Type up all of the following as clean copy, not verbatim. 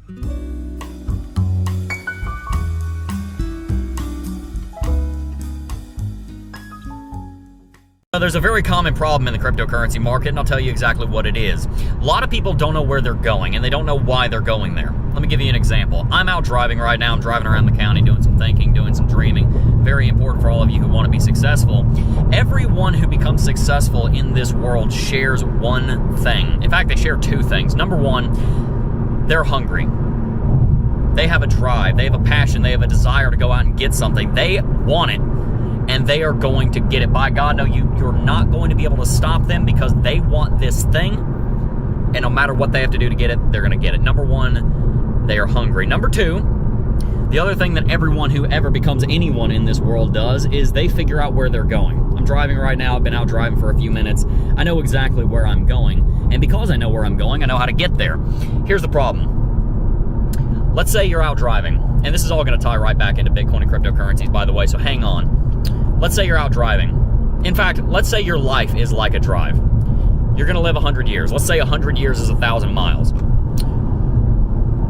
There's a very common problem in the cryptocurrency market, and I'll tell you exactly what it is. A lot of people don't know where they're going, and they don't know why they're going there. Let me give you an example. I'm out driving right now. I'm driving around the county doing some thinking, doing some dreaming. Very important for all of you who want to be successful. Everyone who becomes successful in this world shares one thing. In fact, they share two things. Number one, they're hungry. They have a drive. They have a passion. They have a desire to go out and get something. They want it. And they are going to get it. By God, no, you're not going to be able to stop them because they want this thing. And no matter what they have to do to get it, they're going to get it. Number one, they are hungry. Number two, the other thing that everyone who ever becomes anyone in this world does is they figure out where they're going. I'm driving right now. I've been out driving for a few minutes. I know exactly where I'm going. And because I know where I'm going, I know how to get there. Here's the problem. Let's say you're out driving. And this is all going to tie right back into Bitcoin and cryptocurrencies, by the way, so hang on. Let's say you're out driving. In fact, let's say your life is like a drive. You're going to live 100 years. Let's say 100 years is 1,000 miles.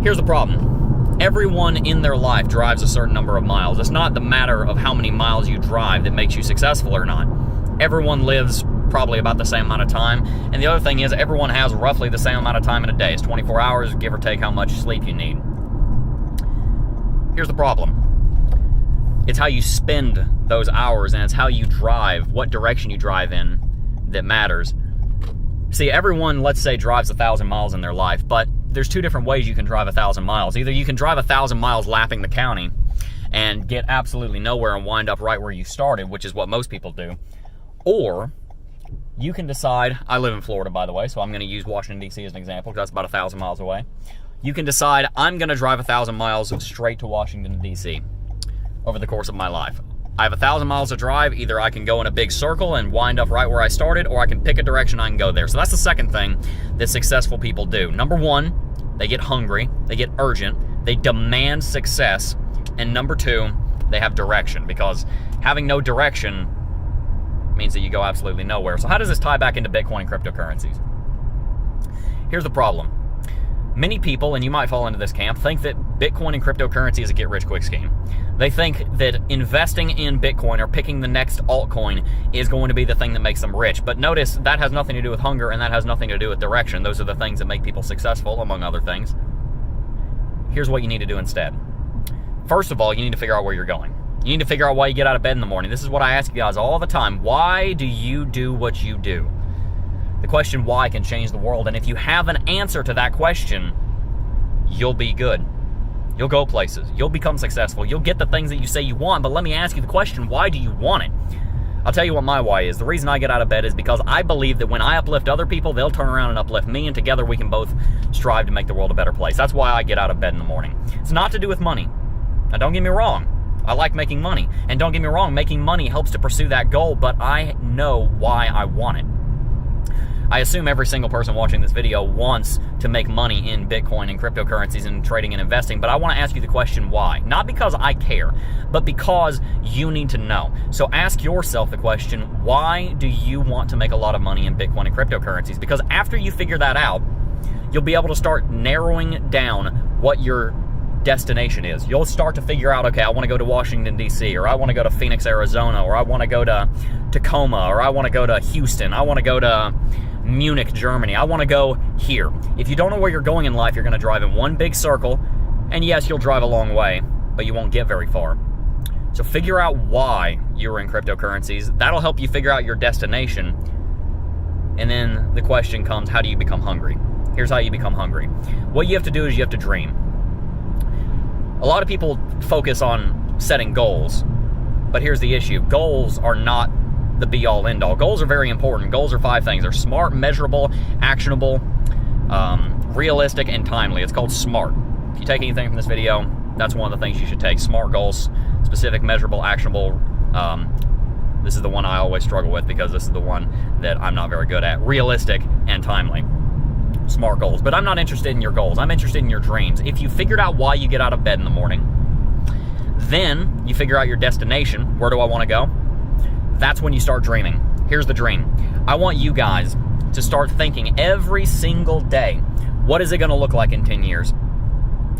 Here's the problem. Everyone in their life drives a certain number of miles. It's not the matter of how many miles you drive that makes you successful or not. Everyone lives probably about the same amount of time. And the other thing is everyone has roughly the same amount of time in a day. It's 24 hours, give or take how much sleep you need. Here's the problem. It's how you spend those hours, and it's how you drive, what direction you drive in, that matters. See, everyone, let's say, drives 1,000 miles in their life, but there's two different ways you can drive 1,000 miles. Either you can drive 1,000 miles lapping the county and get absolutely nowhere and wind up right where you started, which is what most people do. Or you can decide, I live in Florida, by the way, so I'm going to use Washington, D.C. as an example, because that's about 1,000 miles away. You can decide, I'm going to drive 1,000 miles straight to Washington, D.C. over the course of my life. I have 1,000 miles to drive. Either I can go in a big circle and wind up right where I started, or I can pick a direction I can go there. So that's the second thing that successful people do. Number one, they get hungry, they get urgent, they demand success, and number two, they have direction, because having no direction means that you go absolutely nowhere. So how does this tie back into Bitcoin and cryptocurrencies? Here's the problem. Many people, and you might fall into this camp, think that Bitcoin and cryptocurrency is a get-rich-quick scheme. They think that investing in Bitcoin or picking the next altcoin is going to be the thing that makes them rich. But notice, that has nothing to do with hunger, and that has nothing to do with direction. Those are the things that make people successful, among other things. Here's what you need to do instead. First of all, you need to figure out where you're going. You need to figure out why you get out of bed in the morning. This is what I ask you guys all the time. Why do you do what you do? The question why can change the world, and if you have an answer to that question, you'll be good. You'll go places. You'll become successful. You'll get the things that you say you want, but let me ask you the question, why do you want it? I'll tell you what my why is. The reason I get out of bed is because I believe that when I uplift other people, they'll turn around and uplift me, and together we can both strive to make the world a better place. That's why I get out of bed in the morning. It's not to do with money. Now, don't get me wrong. I like making money. And don't get me wrong, making money helps to pursue that goal, but I know why I want it. I assume every single person watching this video wants to make money in Bitcoin and cryptocurrencies and trading and investing, but I want to ask you the question why. Not because I care, but because you need to know. So ask yourself the question, why do you want to make a lot of money in Bitcoin and cryptocurrencies? Because after you figure that out, you'll be able to start narrowing down what your destination is. You'll start to figure out, okay, I want to go to Washington, D.C., or I want to go to Phoenix, Arizona, or I want to go to Tacoma, or I want to go to Houston, I want to go to Munich, Germany. I want to go here. If you don't know where you're going in life, you're going to drive in one big circle, and yes, you'll drive a long way, but you won't get very far. So figure out why you're in cryptocurrencies. That'll help you figure out your destination. And then the question comes, how do you become hungry? Here's how you become hungry. What you have to do is you have to dream. A lot of people focus on setting goals, but here's the issue. Goals are not the be-all, end-all. Goals are very important. Goals are 5 things. They're smart, measurable, actionable, realistic, and timely. It's called SMART. If you take anything from this video, that's one of the things you should take. SMART goals, specific, measurable, actionable. This is the one I always struggle with because this is the one that I'm not very good at. Realistic and timely. SMART goals. But I'm not interested in your goals. I'm interested in your dreams. If you figured out why you get out of bed in the morning, then you figure out your destination. Where do I want to go? That's when you start dreaming. Here's the dream. I want you guys to start thinking every single day, what is it going to look like in 10 years?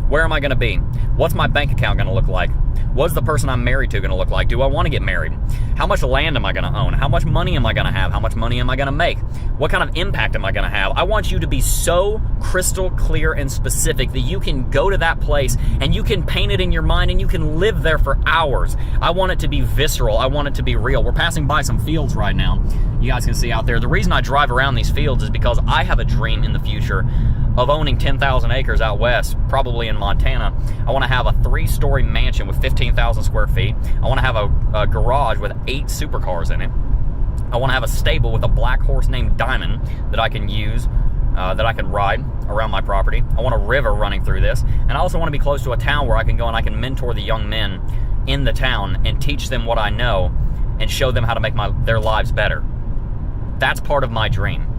Where am I going to be? What's my bank account going to look like? What's the person I'm married to going to look like? Do I want to get married? How much land am I going to own? How much money am I going to have? How much money am I going to make? What kind of impact am I going to have? I want you to be so crystal clear and specific that you can go to that place and you can paint it in your mind and you can live there for hours. I want it to be visceral. I want it to be real. We're passing by some fields right now. You guys can see out there. The reason I drive around these fields is because I have a dream in the future of owning 10,000 acres out west, probably in Montana. I want to have a 3-story mansion with 15,000 square feet. I want to have a garage with 8 supercars in it. I want to have a stable with a black horse named Diamond that I can use, that I can ride around my property. I want a river running through this. And I also want to be close to a town where I can go and I can mentor the young men in the town and teach them what I know and show them how to make their lives better. That's part of my dream.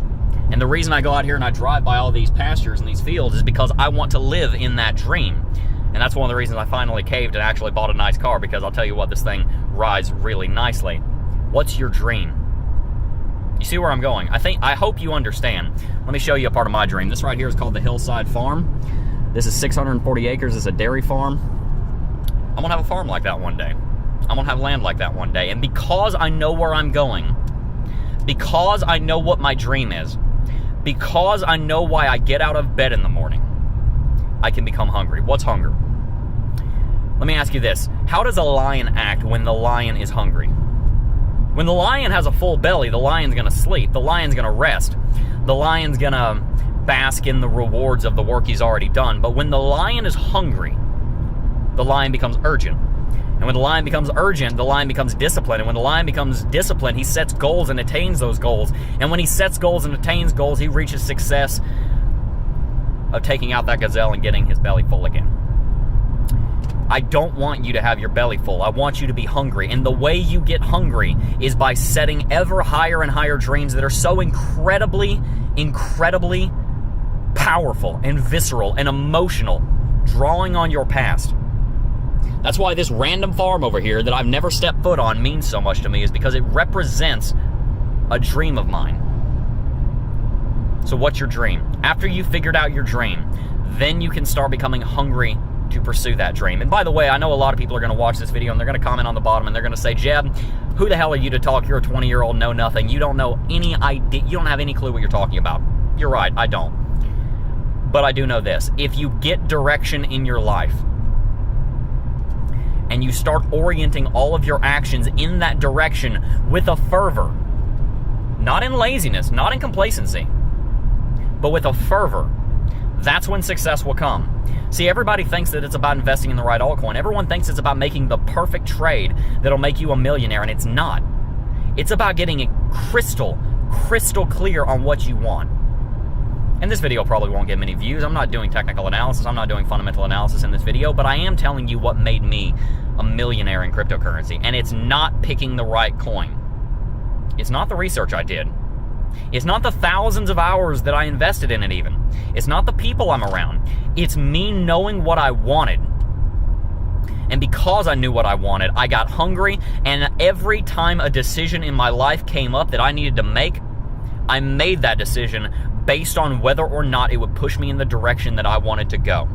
And the reason I go out here and I drive by all these pastures and these fields is because I want to live in that dream. And that's one of the reasons I finally caved and actually bought a nice car, because I'll tell you what, this thing rides really nicely. What's your dream? You see where I'm going? I hope you understand. Let me show you a part of my dream. This right here is called the Hillside Farm. This is 640 acres. It's a dairy farm. I'm gonna have a farm like that one day. I'm gonna have land like that one day. And because I know where I'm going, because I know what my dream is, because I know why I get out of bed in the morning, I can become hungry. What's hunger? Let me ask you this. How does a lion act when the lion is hungry? When the lion has a full belly, the lion's going to sleep. The lion's going to rest. The lion's going to bask in the rewards of the work he's already done. But when the lion is hungry, the lion becomes urgent. And when the lion becomes urgent, the lion becomes disciplined. And when the lion becomes disciplined, he sets goals and attains those goals. And when he sets goals and attains goals, he reaches success of taking out that gazelle and getting his belly full again. I don't want you to have your belly full. I want you to be hungry. And the way you get hungry is by setting ever higher and higher dreams that are so incredibly, incredibly powerful and visceral and emotional, drawing on your past. That's why this random farm over here that I've never stepped foot on means so much to me, is because it represents a dream of mine. So what's your dream? After you've figured out your dream, then you can start becoming hungry to pursue that dream. And by the way, I know a lot of people are going to watch this video and they're going to comment on the bottom and they're going to say, Jeb, who the hell are you to talk? You're a 20-year-old, know nothing. You don't know any idea. You don't have any clue what you're talking about. You're right, I don't. But I do know this. If you get direction in your life, and you start orienting all of your actions in that direction with a fervor, not in laziness, not in complacency, but with a fervor, that's when success will come. See, everybody thinks that it's about investing in the right altcoin. Everyone thinks it's about making the perfect trade that'll make you a millionaire, and it's not. It's about getting it crystal clear on what you want. And this video probably won't get many views. I'm not doing technical analysis. I'm not doing fundamental analysis in this video, but I am telling you what made me a millionaire in cryptocurrency. And it's not picking the right coin. It's not the research I did. It's not the thousands of hours that I invested in it even. It's not the people I'm around. It's me knowing what I wanted. And because I knew what I wanted, I got hungry, and every time a decision in my life came up that I needed to make, I made that decision based on whether or not it would push me in the direction that I wanted to go.